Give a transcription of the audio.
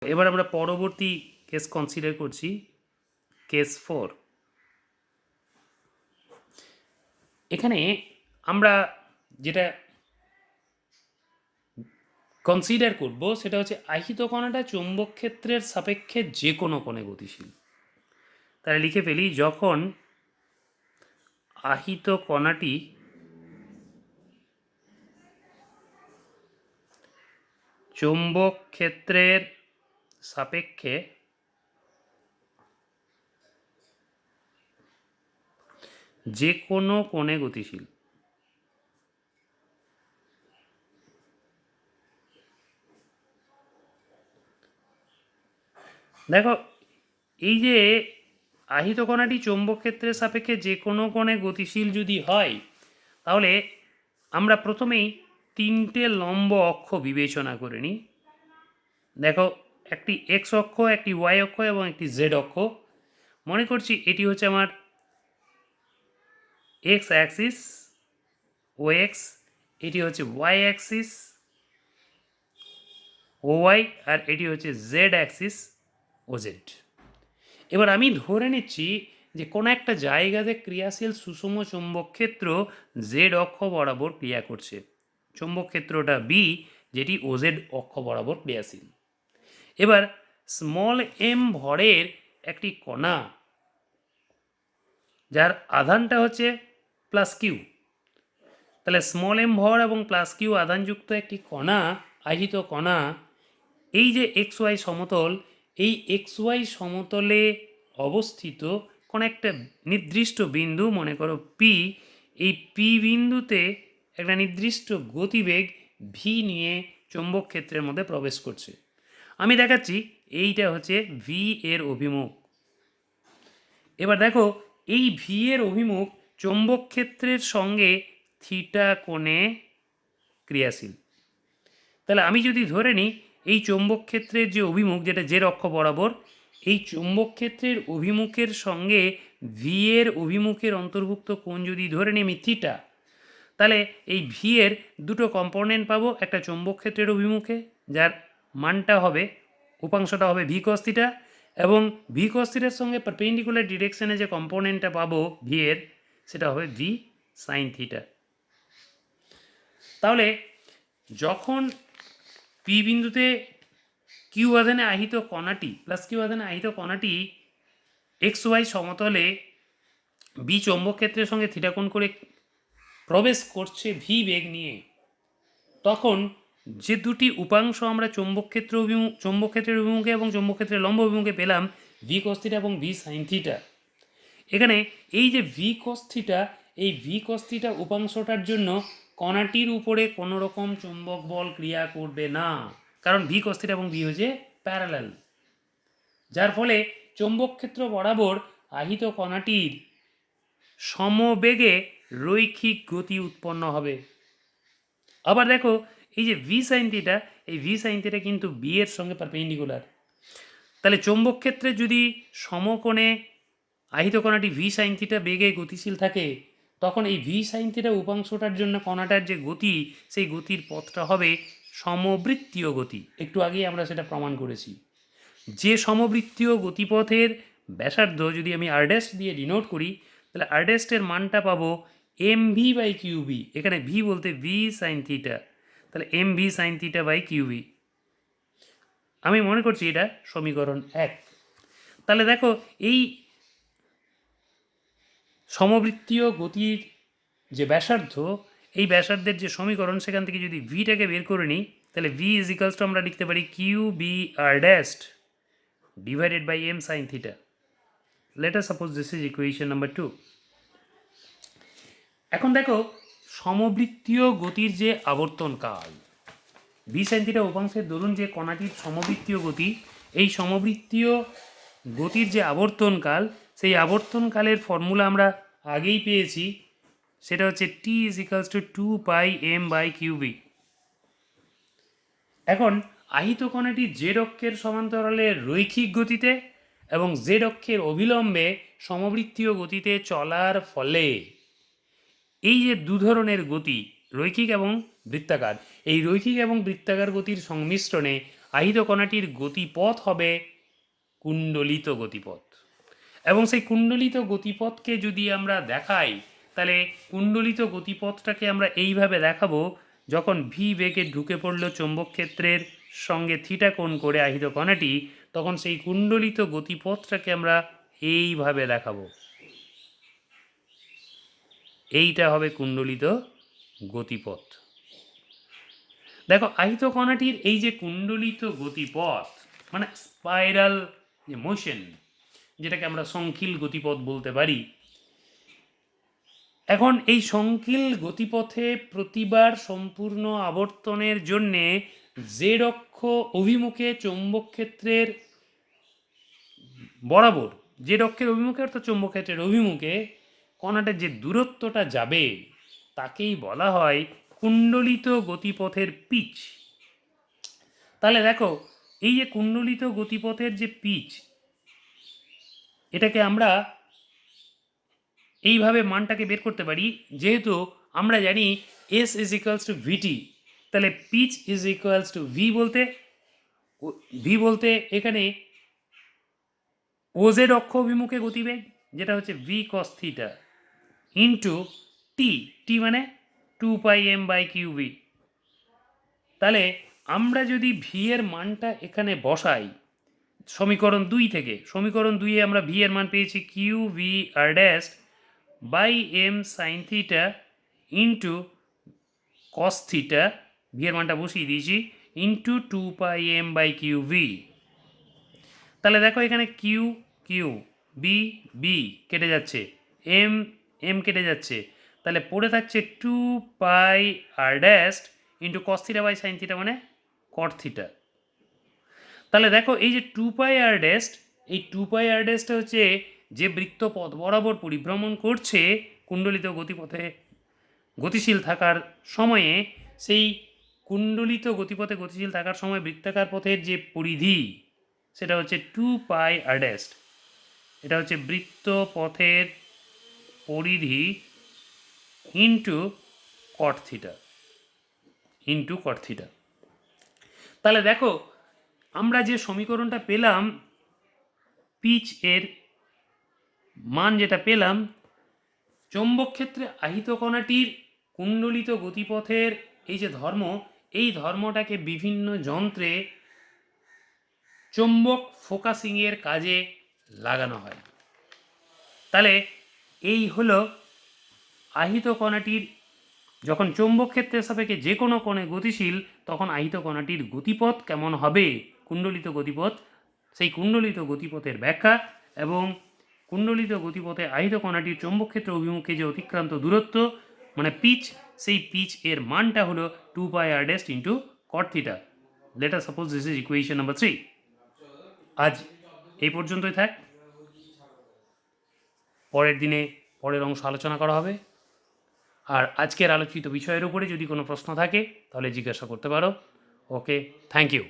এবার আমরা পরবর্তী কেস কনসিডার করছি, কেস 4। এখানে আমরা যেটা কনসিডার করব সেটা হচ্ছে আহিত কণাটা চৌম্বক ক্ষেত্রের সাপেক্ষে যে কোনো কোণে গতিশীল। তাহলে লিখে ফেলি, যখন আহিত কণাটি চৌম্বক ক্ষেত্রের সাপেক্ষে যে কোনো কোণে গতিশীল। দেখো, এই যে আহিত কণাটি চৌম্বক ক্ষেত্রের সাপেক্ষে যে কোনো কোণে গতিশীল যদি হয়, তাহলে আমরা প্রথমেই তিনটে লম্ব অক্ষ বিবেচনা করে নিই। দেখো, একটি এক্স অক্ষ, একটি ওয়াই অক্ষ এবং একটি জেড অক্ষ। মনে করছি এটি হচ্ছে আমার এক্স অ্যাক্সিস ও এক্স, এটি হচ্ছে ওয়াই অ্যাক্সিস ও ওয়াই, আর এটি হচ্ছে জেড অ্যাক্সিস ও জেড। এবার আমি ধরে নিচ্ছি যে কোনো একটা জায়গাতে ক্রিয়াশীল সুষম চৌম্বক ক্ষেত্র জেড অক্ষ বরাবর ক্রিয়া করছে। চৌম্বক ক্ষেত্রটা বি, যেটি ওজেড অক্ষ বরাবর ক্রিয়াশীল। এবার স্মল এম ভরের একটি কণা, যার আধানটা হচ্ছে প্লাস কিউ, তাহলে স্মল এম ভর এবং প্লাস কিউ আধানযুক্ত একটি কণা, আহিত কণা, এই যে এক্স ওয়াই সমতল, এই এক্স ওয়াই সমতলে অবস্থিত কোনো একটা নির্দিষ্ট বিন্দু, মনে করো পি, এই পি বিন্দুতে একটা নির্দিষ্ট গতিবেগ ভি নিয়ে চৌম্বক ক্ষেত্রের মধ্যে প্রবেশ করছে। আমি দেখাচ্ছি এইটা হচ্ছে ভি এর অভিমুখ। এবার দেখো, এই ভি এর অভিমুখ চৌম্বক ক্ষেত্রের সঙ্গে থিটা কোণে ক্রিয়াশীল। তাহলে আমি যদি ধরে নিই এই চৌম্বক ক্ষেত্রের যে অভিমুখ, যেটা জেড অক্ষ বরাবর, এই চৌম্বক ক্ষেত্রের অভিমুখের সঙ্গে ভি এর অভিমুখের অন্তর্ভুক্ত কোণ যদি ধরে নিই আমি থিটা, তাহলে এই ভি এর দুটো কম্পোনেন্ট পাবো। একটা চৌম্বক ক্ষেত্রের অভিমুখে, যার মানটা হবে, উপাংশটা হবে ভি কস থিটা, এবং ভি কস থিটার সঙ্গে পারপেন্ডিকুলার ডিরেকশনে যে কম্পোনেন্টটা পাবো ভি এর, সেটা হবে ভি সাইন থিটা। তাহলে যখন পি বিন্দুতে কিউ আধানে আহিত কণাটি, প্লাস কিউ আধানে আহিত কণাটি এক্স ওয়াই সমতলে বি চৌম্বক ক্ষেত্রের সঙ্গে থিটা কোণ করে প্রবেশ করছে ভি বেগ নিয়ে, তখন যে দুটি উপাংশ আমরা চৌম্বক ক্ষেত্রের অভিমুখে এবং চৌম্বক ক্ষেত্রের লম্ব অভিমুখে পেলাম, ভি কস থিটা এবং ভি সাইন থিটা, এখানে এই যে ভি কস থিটা, এই ভি কস থিটা উপাংশটার জন্য কণাটির উপরে কোনো রকম চৌম্বক বল ক্রিয়া করবে না, কারণ ভি কস থিটা এবং ভি হচ্ছে প্যারালাল, যার ফলে চৌম্বক ক্ষেত্র বরাবর আহিত কণাটির সমবেগে রৈখিক গতি উৎপন্ন হবে। আবার দেখো, এই যে ভি সাইন থিটা, এই ভি সাইন থিটা কিন্তু বি এর সঙ্গে পারপেন্ডিকুলার। তাহলে চৌম্বক ক্ষেত্রে যদি সমকোণে আহিত কণাটি ভি সাইন থিটা বেগে গতিশীল থাকে, তখন এই ভি সাইন থিটা উপাংশটার জন্য কণাটার যে গতি, সেই গতির পথটা হবে সমবৃত্তীয় গতি। একটু আগেই আমরা সেটা প্রমাণ করেছি। যে সমবৃত্তীয় গতিপথের ব্যাসার্ধ যদি আমি আর ড্যাশ দিয়ে ডিনোট করি, তাহলে আর ড্যাশের মানটা পাবো M V by Q V. এখানে ভি বলতে ভি সাইন থিটা, তাহলে M V sine theta by Q V. আমি মনে করছি এটা সমীকরণ 1। তাহলে দেখো, এই সমবৃত্তীয় গতির যে ব্যাসার্ধ, এই ব্যাসার্ধের যে সমীকরণ, সেখান থেকে যদি ভিটাকে বের করে নিই, তাহলে ভি ইজ ইকালস টু আমরা লিখতে পারি Q B R dashed divided by M sine theta. Let us suppose this is equation number 2. এখন দেখো, সমবৃত্তীয় গতির যে আবর্তন কাল, ভি সাইন থিটা উপাংশের দরুন যে কণাটির সমবৃত্তীয় গতি, এই সমবৃত্তীয় গতির যে আবর্তনকাল, সেই আবর্তনকালের ফর্মুলা আমরা আগেই পেয়েছি, সেটা হচ্ছে T is equals to 2 pi M by Q B. এখন আহিত কণাটি জেড অক্ষের সমান্তরালে রৈখিক গতিতে এবং জেড অক্ষের অবিলম্বে সমবৃত্তীয় গতিতে চলার ফলে এই যে দু ধরনের গতি, রৈখিক এবং বৃত্তাকার, এই রৈখিক এবং বৃত্তাকার গতির সংমিশ্রণে আহিত কণাটির গতিপথ হবে কুণ্ডলিত গতিপথ। এবং সেই কুণ্ডলিত গতিপথকে যদি আমরা দেখাই, তাহলে কুণ্ডলিত গতিপথটাকে আমরা এইভাবে দেখাবো, যখন ভি বেগে ঢুকে পড়ল চৌম্বক ক্ষেত্রের সঙ্গে থিটা কোণ করে আহিত কণাটি, তখন সেই কুণ্ডলিত গতিপথটাকে আমরা এইভাবে দেখাবো। এইটা হবে কুণ্ডলিত গতিপথ। দেখো, আহিত কণাটির এই যে কুণ্ডলিত গতিপথ, মানে স্পাইরাল যে মোশন, যেটাকে আমরা সংকিল গতিপথ বলতে পারি, এখন এই সংকিল গতিপথে প্রতিবার সম্পূর্ণ আবর্তনের জন্যে জেড অক্ষ অভিমুখে চৌম্বক ক্ষেত্রের বরাবর, জেড অক্ষের অভিমুখে অর্থাৎ চৌম্বক ক্ষেত্রের অভিমুখে কণাটার যে দূরত্বটা যাবে তাকেই বলা হয় কুণ্ডলিত গতিপথের পিচ। তাহলে দেখো, এই যে কুণ্ডলিত গতিপথের যে পিচ, এটাকে আমরা এইভাবে মানটাকে বের করতে পারি। যেহেতু আমরা জানি S is equals to VT, তাহলে pitch is equals to V বলতে এখানে ওজেড অক্ষ অভিমুখে গতিবেগ, যেটা হচ্ছে V cos theta, into T মানে 2πm/কিউ ভি। তাহলে আমরা যদি ভি এর মানটা এখানে বসাই সমীকরণ 2 থেকে, সমীকরণ 2-এ আমরা ভি এর মান পেয়েছি Q V R dash by M sine theta into cos theta, V এর মানটা বসিয়ে দিয়েছি, ইন্টু 2πm/কিউ ভি। তাহলে দেখো, এখানে কিউ কিউ, বি কেটে যাচ্ছে, এম কেটে যাচ্ছে, তাহলে পড়ে থাকছে 2πr dash into cos theta by sine theta মানে কট থিটা। তাহলে দেখো, এই যে 2πr ড্যাশ, এই 2πr ড্যাশটা হচ্ছে যে বৃত্তপথ বরাবর পরিভ্রমণ করছে কুণ্ডলিত গতিপথে গতিশীল থাকার সময়ে, সেই কুণ্ডলিত গতিপথে গতিশীল থাকার সময় বৃত্তাকার পথের যে পরিধি, সেটা হচ্ছে 2πr ড্যাশ। এটা হচ্ছে বৃত্তপথের পরিধি ইন্টু কট থিটা। তাহলে দেখো, আমরা যে সমীকরণটা পেলাম, পিচ এর মান যেটা পেলাম, চৌম্বক ক্ষেত্রে আহিত কণাটির কুণ্ডলিত গতিপথের এই যে ধর্ম, এই ধর্মটাকে বিভিন্ন যন্ত্রে চৌম্বক ফোকাসিংয়ের কাজে লাগানো হয়। তাহলে এই হলো আহিত কণাটির যখন চৌম্বক ক্ষেত্রের সাপেক্ষে যে কোনো কোণে গতিশীল, তখন আহিত কণাটির গতিপথ কেমন হবে, কুণ্ডলিত গতিপথ, সেই কুণ্ডলিত গতিপথের ব্যাখ্যা এবং কুণ্ডলিত গতিপথে আহিত কণাটির চৌম্বক ক্ষেত্র অভিমুখে যে অতিক্রান্ত দূরত্ব মানে পিচ, সেই পিচ এর মানটা হলো 2πr dash into cot theta. Let us suppose this is equation number 3। আজ এই পর্যন্তই থাক, পরের দিনে পরের অংশ আলোচনা করা হবে। আর আজকের আলোচিত বিষয়ের উপরে যদি কোনো প্রশ্ন থাকে তাহলে জিজ্ঞাসা করতে পারো। ওকে, থ্যাংক ইউ।